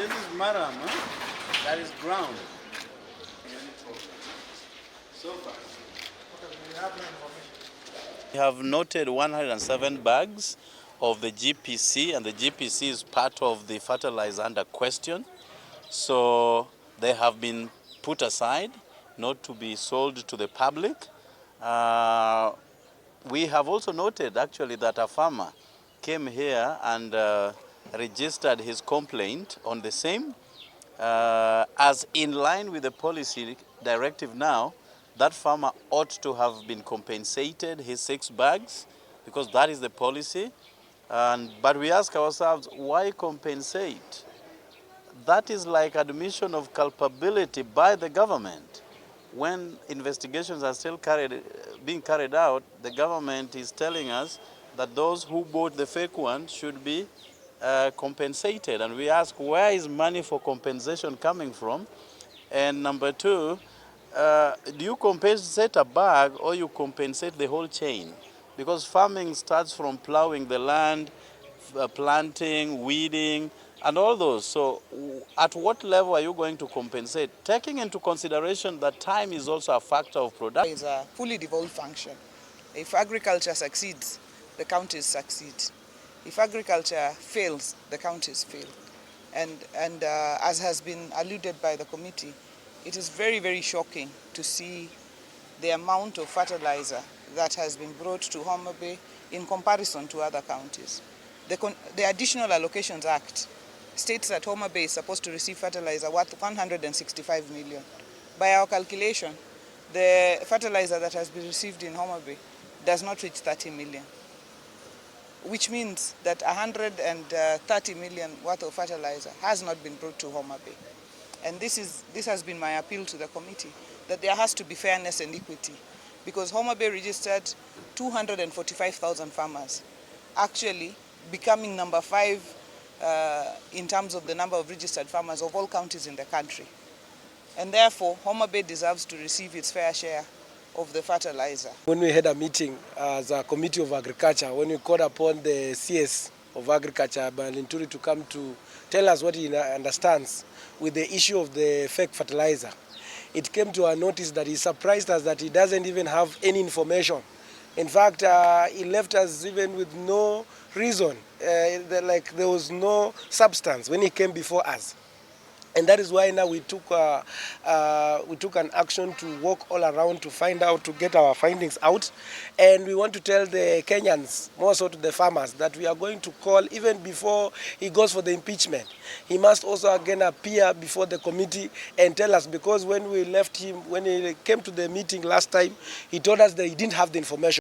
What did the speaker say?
this is maram, huh? That is ground. So far. We have noted 107 bags of the GPC, and the GPC is part of the fertilizer under question. So they have been put aside, not to be sold to the public. We have also noted actually that a farmer came here and registered his complaint on the same. As in line with the policy directive now, that farmer ought to have been compensated his 6 bags because that is the policy. But we ask ourselves, why compensate? That is like admission of culpability by the government. When investigations are still being carried out, the government is telling us that those who bought the fake one should be compensated. And we ask, where is money for compensation coming from? And number 2, do you compensate a bag or you compensate the whole chain? Because farming starts from plowing the land, planting, weeding, and all those. So at what level are you going to compensate? Taking into consideration that time is also a factor of production. It's a fully devolved function. If agriculture succeeds, the counties succeed. If agriculture fails, the counties fail. And as has been alluded by the committee, it is very, very shocking to see the amount of fertilizer that has been brought to Homabay in comparison to other counties. The Additional Allocations Act states that Homabay is supposed to receive fertilizer worth 165 million. By our calculation, the fertilizer that has been received in Homabay does not reach 30 million, which means that 130 million worth of fertilizer has not been brought to Homabay. And this has been my appeal to the committee, that there has to be fairness and equity, because Homabay registered 245,000 farmers, actually becoming number 5 in terms of the number of registered farmers of all counties in the country. And therefore, Homabay deserves to receive its fair share of the fertilizer. When we had a meeting as a Committee of Agriculture, when we called upon the CS of Agriculture, Balinturi, to come to tell us what he understands with the issue of the fake fertilizer, it came to our notice that he surprised us that he doesn't even have any information. In fact, he left us even with no reason, like there was no substance when he came before us. And that is why now we took an action to walk all around to find out, to get our findings out. And we want to tell the Kenyans, more so to the farmers, that we are going to call, even before he goes for the impeachment, he must also again appear before the committee and tell us, because when we left him, when he came to the meeting last time, he told us that he didn't have the information.